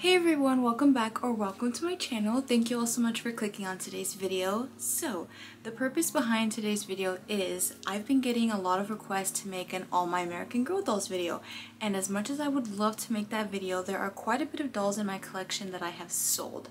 Hey everyone, welcome back or welcome to my channel. Thank you all so much for clicking on today's video. So the purpose behind today's video is I've been getting a lot of requests to make an All My American Girl Dolls video, and as much as I would love to make that video, there are quite a bit of dolls in my collection that I have sold.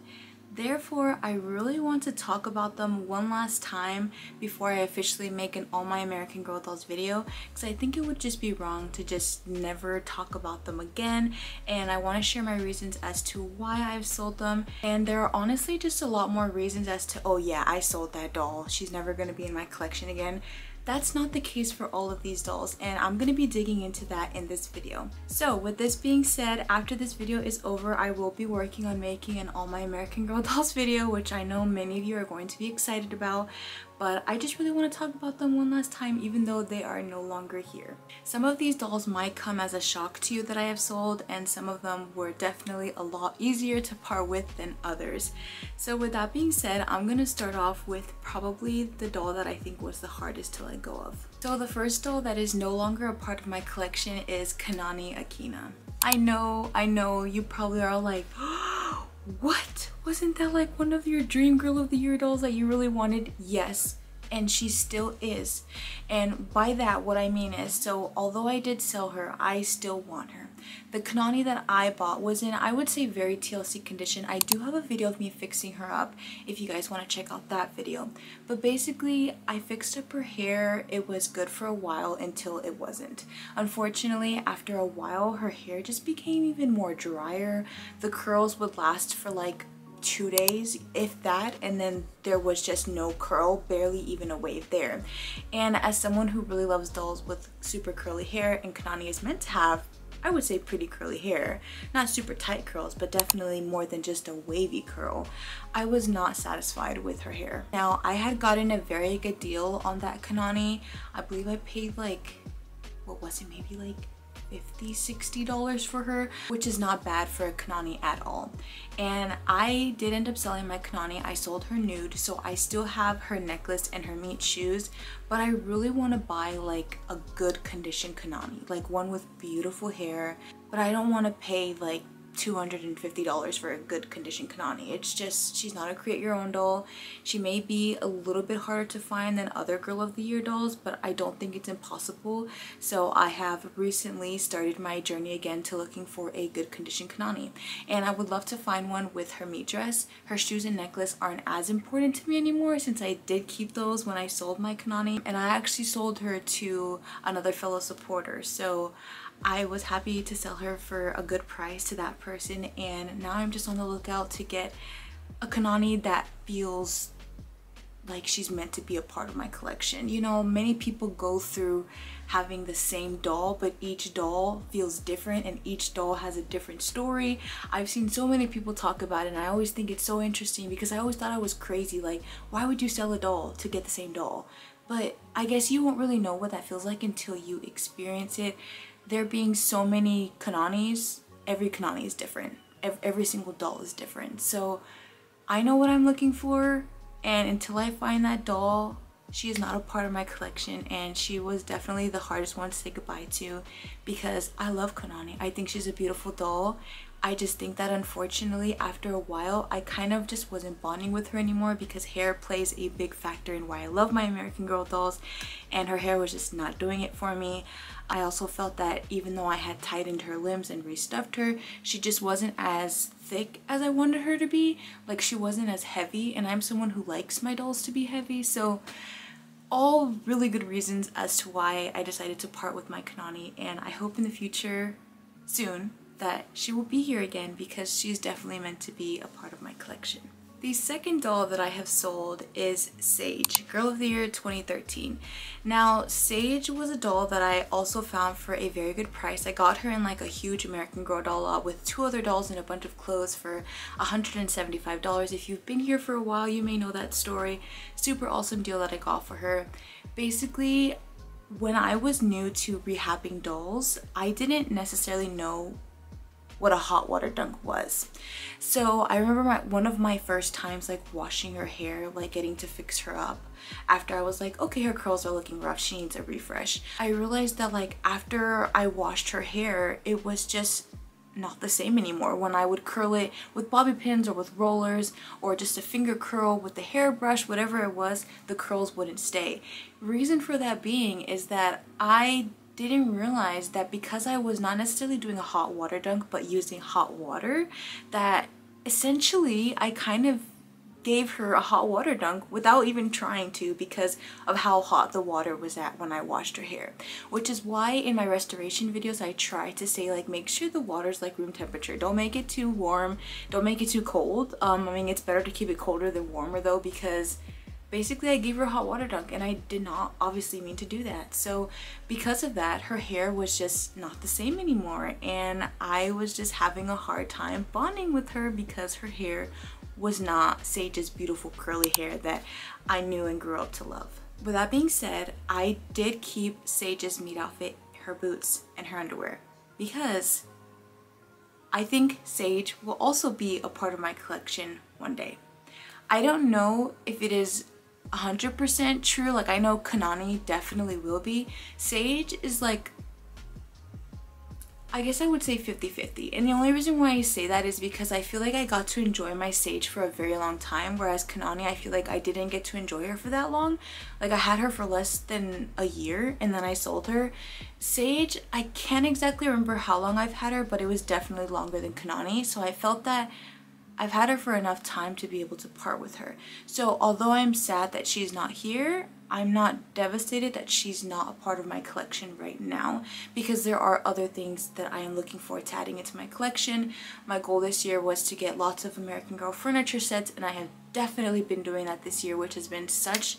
Therefore, I really want to talk about them one last time before I officially make an All My American Girl Dolls video, because I think it would just be wrong to just never talk about them again, and I want to share my reasons as to why I've sold them. And there are honestly just a lot more reasons as to, oh yeah, I sold that doll, she's never going to be in my collection again. That's not the case for all of these dolls, and I'm going to be digging into that in this video. So with this being said, after this video is over, I will be working on making an All My American Girl Dolls video, which I know many of you are going to be excited about, but I just really want to talk about them one last time even though they are no longer here. Some of these dolls might come as a shock to you that I have sold, and some of them were definitely a lot easier to part with than others. So with that being said, I'm going to start off with probably the doll that I think was the hardest to let go of. So the first doll that is no longer a part of my collection is Kanani Akina. I know, you probably are like, what? Wasn't that like one of your dream girl of the year dolls that you really wanted? Yes, and she still is. And by that, what I mean is, so although I did sell her, I still want her. The Kanani that I bought was in, I would say, very TLC condition. I do have a video of me fixing her up if you guys want to check out that video. But basically, I fixed up her hair. It was good for a while until it wasn't. Unfortunately, after a while, her hair just became even more drier. The curls would last for like 2 days, if that, and then there was just no curl, barely even a wave there. And as someone who really loves dolls with super curly hair, and Kanani is meant to have, I would say, pretty curly hair, not super tight curls, but definitely more than just a wavy curl, I was not satisfied with her hair. Now, I had gotten a very good deal on that Kanani. I believe I paid like, what was it, maybe like $50–60 for her, which is not bad for a Kanani at all. And I did end up selling my Kanani. I sold her nude, so I still have her necklace and her meat shoes, but I really want to buy like a good condition Kanani, like one with beautiful hair, but I don't want to pay like $250 for a good condition Kanani. It's just, she's not a create your own doll. She may be a little bit harder to find than other girl of the year dolls, but I don't think it's impossible. So I have recently started my journey again to looking for a good condition Kanani, and I would love to find one with her meat dress. Her shoes and necklace aren't as important to me anymore since I did keep those when I sold my Kanani, and I actually sold her to another fellow supporter, so I was happy to sell her for a good price to that person, and now I'm just on the lookout to get a Kanani that feels like she's meant to be a part of my collection. You know, many people go through having the same doll, but each doll feels different and each doll has a different story. I've seen so many people talk about it, and I always think it's so interesting because I always thought I was crazy. Like, why would you sell a doll to get the same doll? But I guess you won't really know what that feels like until you experience it. There being so many Kananis, every Kanani is different. Every single doll is different. So I know what I'm looking for, and until I find that doll, she is not a part of my collection, and she was definitely the hardest one to say goodbye to because I love Kanani. I think she's a beautiful doll. I just think that unfortunately after a while I kind of just wasn't bonding with her anymore because hair plays a big factor in why I love my American Girl dolls, and her hair was just not doing it for me. I also felt that even though I had tightened her limbs and restuffed her, she just wasn't as thick as I wanted her to be. Like, she wasn't as heavy, and I'm someone who likes my dolls to be heavy, so all really good reasons as to why I decided to part with my Kanani, and I hope in the future, soon, that she will be here again because she's definitely meant to be a part of my collection. The second doll that I have sold is Sage, Girl of the Year 2013. Now, Sage was a doll that I also found for a very good price. I got her in like a huge American Girl doll lot with 2 other dolls and a bunch of clothes for $175. If you've been here for a while, you may know that story. Super awesome deal that I got for her. Basically, when I was new to rehabbing dolls, I didn't necessarily know what a hot water dunk was. So I remember one of my first times like washing her hair, like getting to fix her up after I was like, okay, her curls are looking rough, she needs a refresh. I realized that like after I washed her hair, it was just not the same anymore. When I would curl it with bobby pins or with rollers or just a finger curl with the hairbrush, whatever it was, the curls wouldn't stay. Reason for that being is that I didn't realize that because I was not necessarily doing a hot water dunk but using hot water, that essentially I kind of gave her a hot water dunk without even trying to, because of how hot the water was at when I washed her hair. Which is why in my restoration videos I try to say, like, make sure the water's like room temperature. Don't make it too warm, don't make it too cold. I mean, it's better to keep it colder than warmer though, because basically I gave her a hot water dunk and I did not obviously mean to do that. So because of that, her hair was just not the same anymore, and I was just having a hard time bonding with her because her hair was not Sage's beautiful curly hair that I knew and grew up to love. With that being said, I did keep Sage's meat outfit, her boots, and her underwear, because I think Sage will also be a part of my collection one day. I don't know if it is 100% true, like I know Kanani definitely will be. Sage is like, I guess I would say 50-50, and the only reason why I say that is because I feel like I got to enjoy my Sage for a very long time, whereas Kanani, I feel like I didn't get to enjoy her for that long. Like, I had her for less than a year and then I sold her. Sage, I can't exactly remember how long I've had her, but it was definitely longer than Kanani, so I felt that I've had her for enough time to be able to part with her. So although I'm sad that she's not here, I'm not devastated that she's not a part of my collection right now, because there are other things that I am looking forward to adding into my collection. My goal this year was to get lots of American Girl furniture sets, and I have definitely been doing that this year, which has been such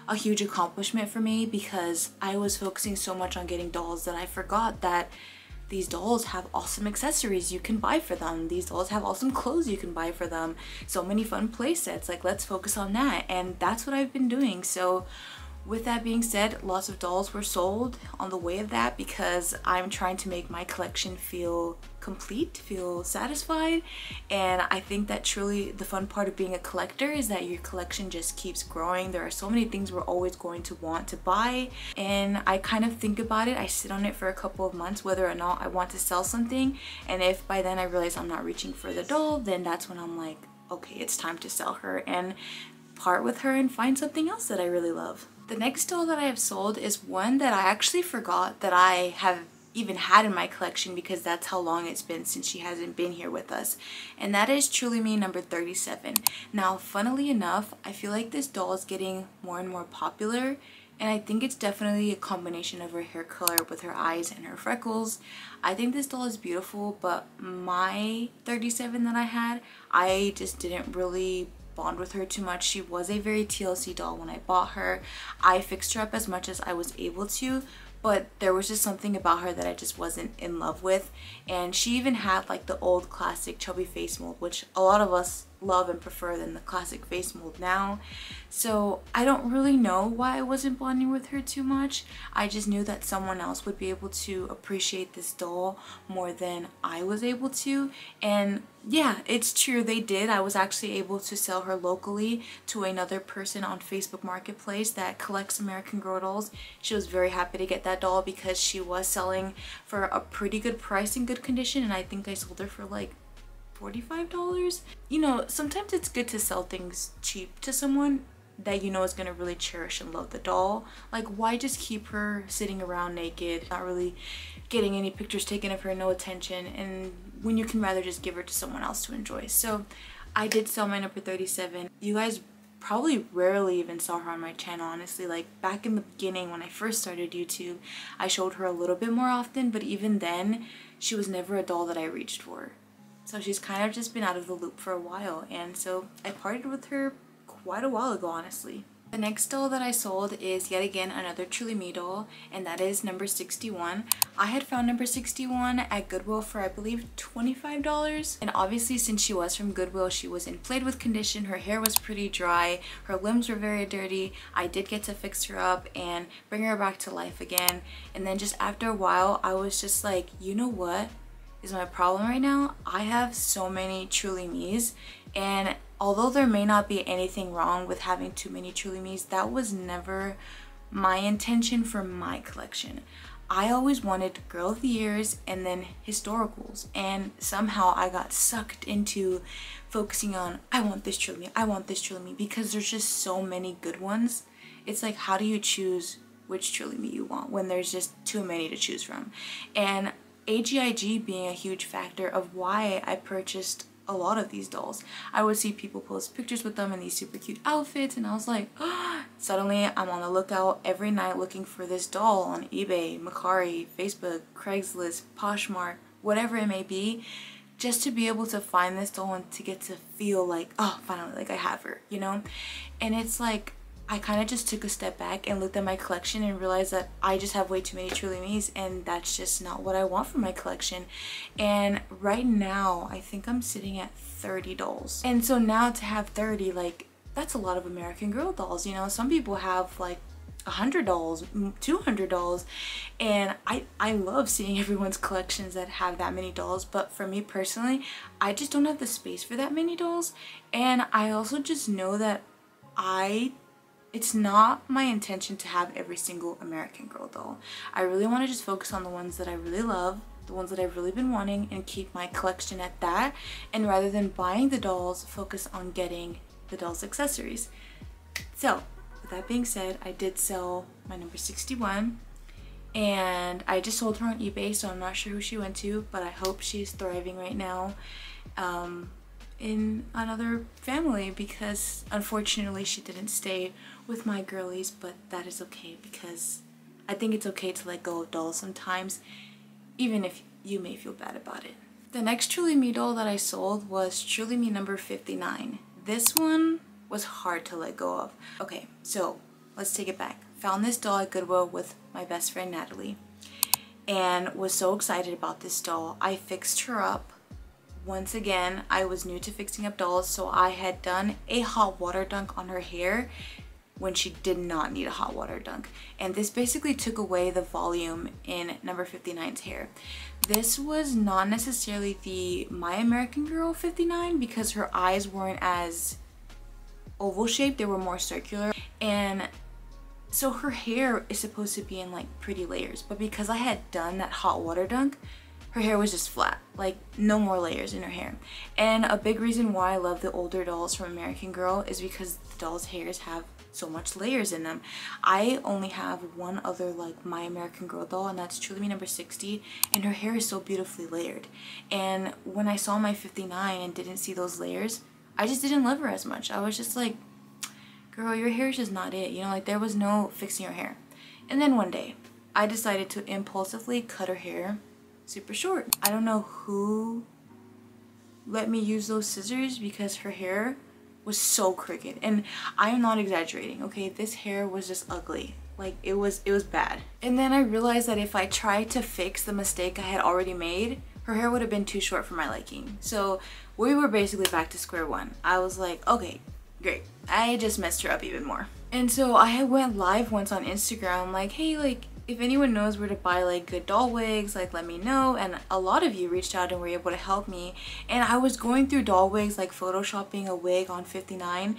a huge accomplishment for me, because I was focusing so much on getting dolls that I forgot that these dolls have awesome accessories you can buy for them. These dolls have awesome clothes you can buy for them. So many fun play sets. Like, let's focus on that. And that's what I've been doing. So with that being said, lots of dolls were sold on the way of that, because I'm trying to make my collection feel complete, feel satisfied. And I think that truly the fun part of being a collector is that your collection just keeps growing. There are so many things we're always going to want to buy, and I kind of think about it. I sit on it for a couple of months whether or not I want to sell something, and if by then I realize I'm not reaching for the doll, then that's when I'm like, okay, it's time to sell her and part with her and find something else that I really love. The next doll that I have sold is one that I actually forgot that I have even had in my collection, because that's how long it's been since she hasn't been here with us, and that is Truly Me number 37. Now, funnily enough, I feel like this doll is getting more and more popular, and I think it's definitely a combination of her hair color with her eyes and her freckles. I think this doll is beautiful, but my 37 that I had, I just didn't really bond with her too much. She was a very TLC doll when I bought her. I fixed her up as much as I was able to, but there was just something about her that I just wasn't in love with. And she even had like the old classic chubby face mold, which a lot of us love and prefer than the classic face mold now. So I don't really know why I wasn't bonding with her too much. I just knew that someone else would be able to appreciate this doll more than I was able to. And yeah, it's true, they did. I was actually able to sell her locally to another person on Facebook Marketplace that collects American Girl dolls. She was very happy to get that doll because she was selling for a pretty good price in good condition, and I think I sold her for like $45. You know, sometimes it's good to sell things cheap to someone that you know is gonna really cherish and love the doll. Like, why just keep her sitting around naked, not really getting any pictures taken of her, no attention, and when you can rather just give her to someone else to enjoy. So I did sell my number 37. You guys probably rarely even saw her on my channel, honestly. Like, back in the beginning when I first started YouTube, I showed her a little bit more often, but even then she was never a doll that I reached for. So she's kind of just been out of the loop for a while, and so I parted with her quite a while ago, honestly. The next doll that I sold is yet again another Truly Me doll, and that is number 61. I had found number 61 at Goodwill for I believe $25, and obviously since she was from Goodwill, she was in played with condition, her hair was pretty dry, her limbs were very dirty. I did get to fix her up and bring her back to life again, and then just after a while I was just like, you know what is my problem right now? I have so many Truly Me's, and although there may not be anything wrong with having too many Truly Me's, that was never my intention for my collection. I always wanted Girl of the Years and then historicals, and somehow I got sucked into focusing on I want this Truly Me, I want this Truly Me, because there's just so many good ones. It's like, how do you choose which Truly Me you want when there's just too many to choose from? And AGIG being a huge factor of why I purchased a lot of these dolls. I would see people post pictures with them in these super cute outfits, and I was like, oh, suddenly I'm on the lookout every night looking for this doll on eBay, Mercari, Facebook, Craigslist, Poshmark, whatever it may be, just to be able to find this doll and to get to feel like, oh, finally, like I have her, you know? And it's like, I kind of just took a step back and looked at my collection and realized that I just have way too many Truly Me's, and that's just not what I want for my collection. And right now, I think I'm sitting at 30 dolls. And so now to have 30, like, that's a lot of American Girl dolls, you know? Some people have like 100 dolls, 200 dolls, and I love seeing everyone's collections that have that many dolls, but for me personally, I just don't have the space for that many dolls. And I also just know that it's not my intention to have every single American Girl doll. I really want to just focus on the ones that I really love, the ones that I've really been wanting, and keep my collection at that. And rather than buying the dolls, focus on getting the dolls' accessories. So, with that being said, I did sell my number 61, and I just sold her on eBay, so I'm not sure who she went to, but I hope she's thriving right now in another family, because unfortunately she didn't stay with my girlies, but that is okay, because I think it's okay to let go of dolls sometimes, even if you may feel bad about it. The next Truly Me doll that I sold was Truly Me number 59. This one was hard to let go of. Okay, so let's take it back. Found this doll at Goodwill with my best friend Natalie, and was so excited about this doll. I fixed her up. Once again, I was new to fixing up dolls, so I had done a hot water dunk on her hair when she did not need a hot water dunk. And this basically took away the volume in number 59's hair. This was not necessarily the My American Girl 59, because her eyes weren't as oval shaped, they were more circular. And so her hair is supposed to be in like pretty layers, but because I had done that hot water dunk, her hair was just flat, like no more layers in her hair. And a big reason why I love the older dolls from American Girl is because the dolls' hairs have so much layers in them. I only have one other like My American Girl doll, and that's Truly Me number 60, and her hair is so beautifully layered. And when I saw my 59 and didn't see those layers, I just didn't love her as much. I was just like, girl, your hair is just not it, you know, like there was no fixing her hair. And then one day, I decided to impulsively cut her hair super short. I don't know who let me use those scissors, because her hair was so crooked, and I'm not exaggerating, okay? This hair was just ugly. Like it was bad. And then I realized that if I tried to fix the mistake I had already made, her hair would have been too short for my liking. So we were basically back to square one. I was like, okay, great. I just messed her up even more. And so I went live once on Instagram like, hey, like, if anyone knows where to buy like good doll wigs, like let me know. And a lot of you reached out and were able to help me. And I was going through doll wigs, like photoshopping a wig on 59.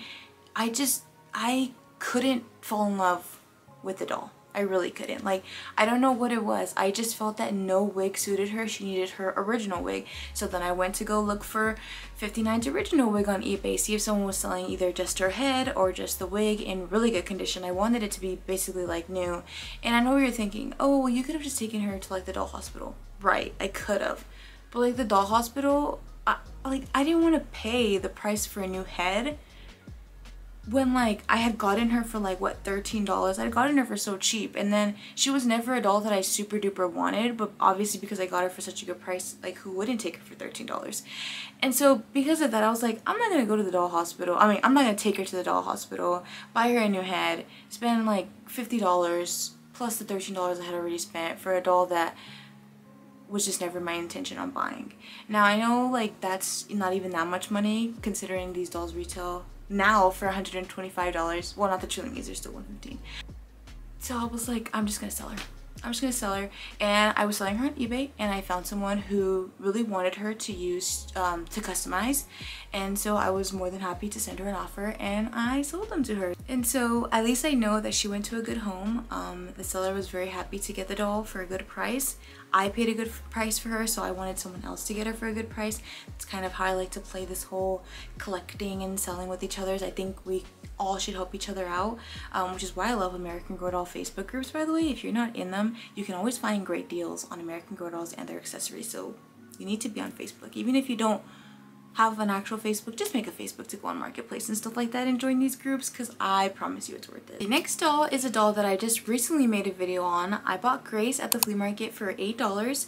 I couldn't fall in love with the doll. I really couldn't. Like, I don't know what it was. I just felt that no wig suited her. She needed her original wig. So then I went to go look for 59's original wig on eBay, see if someone was selling either just her head or just the wig in really good condition. I wanted it to be basically like new. And I know you're thinking, oh, well, you could have just taken her to like the doll hospital. Right, I could have. But like the doll hospital, I didn't want to pay the price for a new head when like I had gotten her for like what, $13. I had gotten her for so cheap, and then she was never a doll that I super duper wanted, but obviously because I got her for such a good price, like who wouldn't take her for $13? And so because of that, I was like, I'm not gonna go to the doll hospital. I mean, I'm not gonna take her to the doll hospital, buy her a new head, spend like $50 plus the $13 I had already spent for a doll that was just never my intention on buying. Now I know like that's not even that much money considering these dolls retail now for $125. Well, not the Truly Me's, they're still $115. So I was like, I'm just gonna sell her. I'm just gonna sell her. And I was selling her on eBay, and I found someone who really wanted her to use to customize, and so I was more than happy to send her an offer, and I sold them to her. And so at least I know that she went to a good home. The seller was very happy to get the doll for a good price. I paid a good price for her, so I wanted someone else to get her for a good price. It's kind of how I like to play this whole collecting and selling with each other. I think we all should help each other out, which is why I love American Girl Doll Facebook groups, by the way. If you're not in them, you can always find great deals on American Girl Dolls and their accessories, so you need to be on Facebook. Even if you don't have an actual Facebook, just make a Facebook to go on Marketplace and stuff like that and join these groups, because I promise you it's worth it. The next doll is a doll that I just recently made a video on. I bought Grace at the flea market for $8,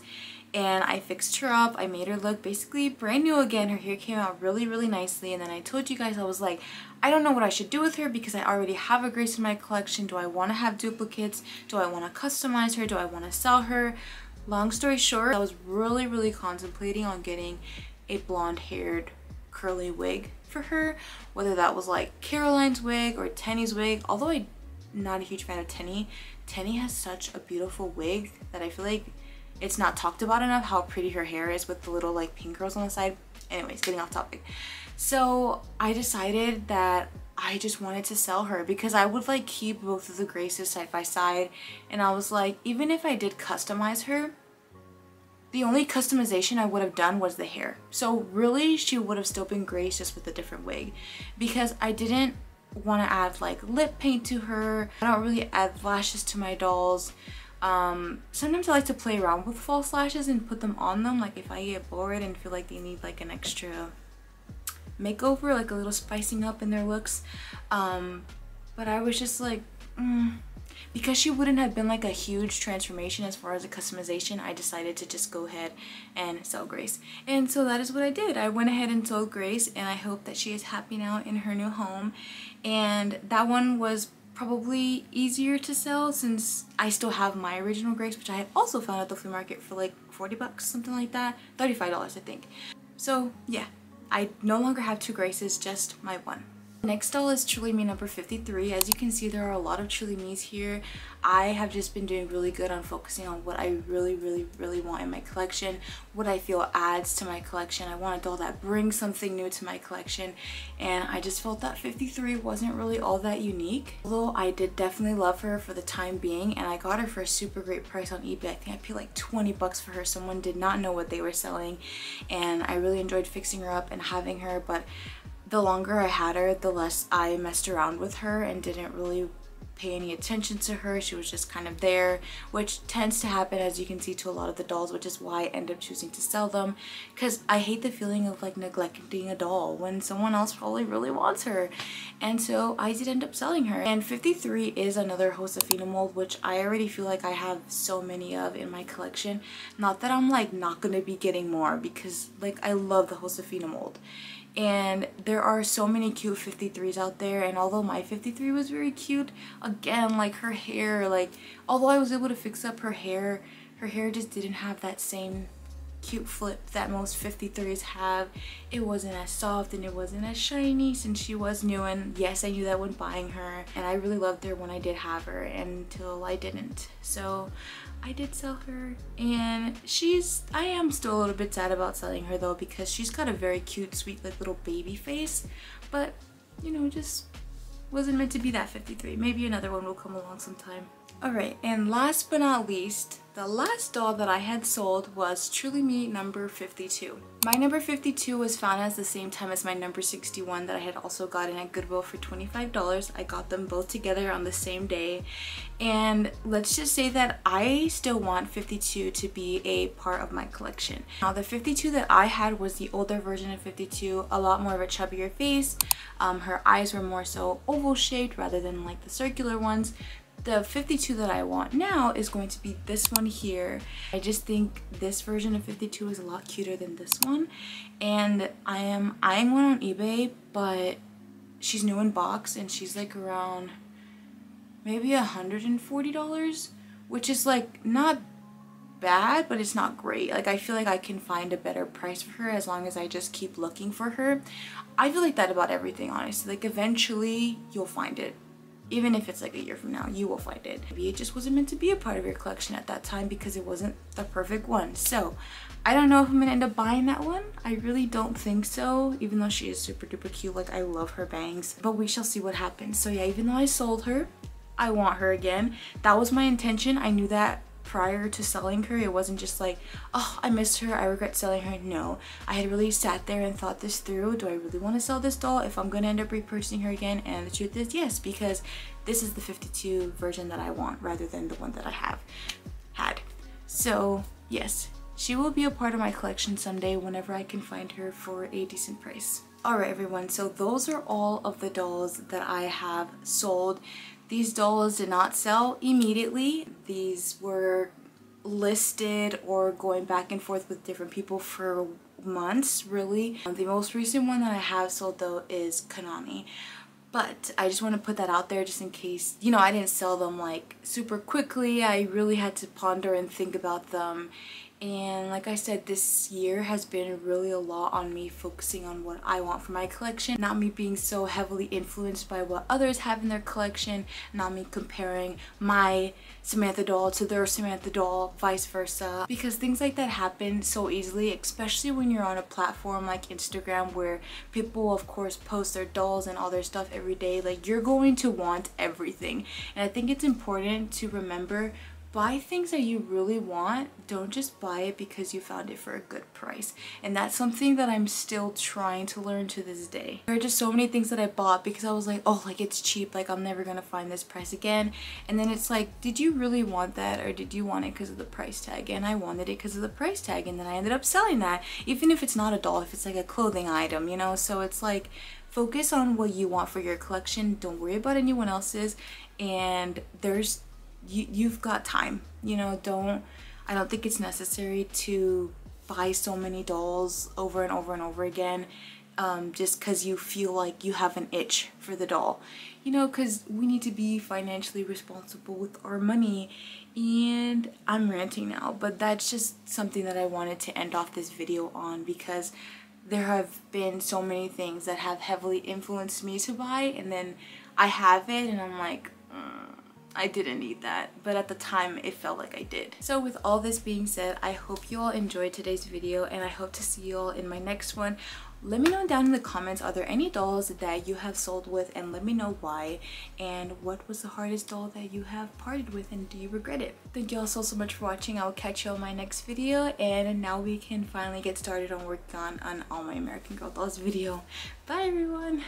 and I fixed her up. I made her look basically brand new again. Her hair came out really, really nicely, and then I told you guys, I was like, I don't know what I should do with her because I already have a Grace in my collection. Do I want to have duplicates? Do I want to customize her? Do I want to sell her? Long story short, I was really, really contemplating on getting a blonde haired curly wig for her, whether that was like Caroline's wig or Tenny's wig. Although I'm not a huge fan of Tenny has such a beautiful wig that I feel like it's not talked about enough how pretty her hair is with the little like pink curls on the side. Anyways, getting off topic. So I decided that I just wanted to sell her because I would like keep both of the Graces side by side, and I was like, even if I did customize her, the only customization I would have done was the hair. So really she would have still been Grace, just with a different wig, because I didn't want to add like lip paint to her. I don't really add lashes to my dolls. Sometimes I like to play around with false lashes and put them on them, like if I get bored and feel like they need like an extra makeover, like a little spicing up in their looks. But I was just like, because she wouldn't have been like a huge transformation as far as a customization, I decided to just go ahead and sell Grace. And so that is what I did. I went ahead and sold Grace, and I hope that she is happy now in her new home. And that one was probably easier to sell since I still have my original Grace, which I had also found at the flea market for like 40 bucks, something like that. $35, I think. So yeah, I no longer have two Graces, just my one. Next doll is Truly Me number 53. As you can see, there are a lot of Truly Me's here. I have just been doing really good on focusing on what I really want in my collection, what I feel adds to my collection. I want a doll that brings something new to my collection, and I just felt that 53 wasn't really all that unique. Although I did definitely love her for the time being, and I got her for a super great price on eBay. I think I paid like 20 bucks for her. Someone did not know what they were selling, and I really enjoyed fixing her up and having her, but the longer I had her, the less I messed around with her and didn't really pay any attention to her. She was just kind of there, which tends to happen, as you can see, to a lot of the dolls, which is why I end up choosing to sell them, because I hate the feeling of like neglecting a doll when someone else probably really wants her. And so I did end up selling her. And 53 is another Josefina mold, which I already feel like I have so many of in my collection. Not that I'm like not gonna be getting more, because like I love the Josefina mold. And there are so many cute 53s out there, and although my 53 was very cute, again, like her hair, like although I was able to fix up her hair just didn't have that same cute flip that most 53s have. It wasn't as soft and it wasn't as shiny since she was new, and yes, I knew that when buying her, and I really loved her when I did have her until I didn't. So I did sell her, and I am still a little bit sad about selling her though, because she's got a very cute, sweet, like little baby face, but you know, just wasn't meant to be that 53. Maybe another one will come along sometime. Alright, and last but not least, the last doll that I had sold was Truly Me number 52. My number 52 was found at the same time as my number 61 that I had also gotten at Goodwill for $25. I got them both together on the same day, and let's just say that I still want 52 to be a part of my collection. Now the 52 that I had was the older version of 52, a lot more of a chubbier face. Her eyes were more so oval shaped rather than like the circular ones. The 52 that I want now is going to be this one here. I just think this version of 52 is a lot cuter than this one, and I am eyeing one on eBay, but she's new in box and she's like around maybe $140, which is like not bad, but it's not great. Like I feel like I can find a better price for her as long as I just keep looking for her. I feel like that about everything, honestly. Like eventually you'll find it. Even if it's like a year from now, you will find it. Maybe it just wasn't meant to be a part of your collection at that time because it wasn't the perfect one. So I don't know if I'm gonna end up buying that one. I really don't think so, even though she is super duper cute. Like, I love her bangs, but we shall see what happens. So yeah, even though I sold her, I want her again. That was my intention. I knew that prior to selling her. It wasn't just like, oh, I missed her, I regret selling her. No, I had really sat there and thought this through. Do I really want to sell this doll if I'm gonna end up repurchasing her again? And the truth is yes, because this is the 52 version that I want rather than the one that I have had. So yes, she will be a part of my collection someday whenever I can find her for a decent price. Alright everyone, so those are all of the dolls that I have sold. These dolls did not sell immediately. These were listed or going back and forth with different people for months, really. The most recent one that I have sold though is Kanani. But I just want to put that out there just in case, you know, I didn't sell them like super quickly. I really had to ponder and think about them. And like I said, this year has been really a lot on me focusing on what I want for my collection, not me being so heavily influenced by what others have in their collection, not me comparing my Samantha doll to their Samantha doll, vice versa, because things like that happen so easily, especially when you're on a platform like Instagram where people of course post their dolls and all their stuff every day. Like, you're going to want everything, and I think it's important to remember, buy things that you really want. Don't just buy it because you found it for a good price. And that's something that I'm still trying to learn to this day. There are just so many things that I bought because I was like, oh, like, it's cheap, like I'm never gonna find this price again. And then it's like, did you really want that, or did you want it because of the price tag? And I wanted it because of the price tag, and then I ended up selling that, even if it's not a doll, if it's like a clothing item, you know? So it's like, focus on what you want for your collection. Don't worry about anyone else's. And you've got time, you know. I don't think it's necessary to buy so many dolls over and over and over again just because you feel like you have an itch for the doll, you know, because we need to be financially responsible with our money. And I'm ranting now, but that's just something that I wanted to end off this video on, because there have been so many things that have heavily influenced me to buy, and then I have it and I'm like, I didn't need that, but at the time it felt like I did. So with all this being said, I hope you all enjoyed today's video, and I hope to see you all in my next one. Let me know down in the comments, are there any dolls that you have sold with, and let me know why, and what was the hardest doll that you have parted with, and do you regret it? Thank you all so much for watching. I will catch you on my next video, and now we can finally get started on working on all my American Girl dolls video. Bye everyone!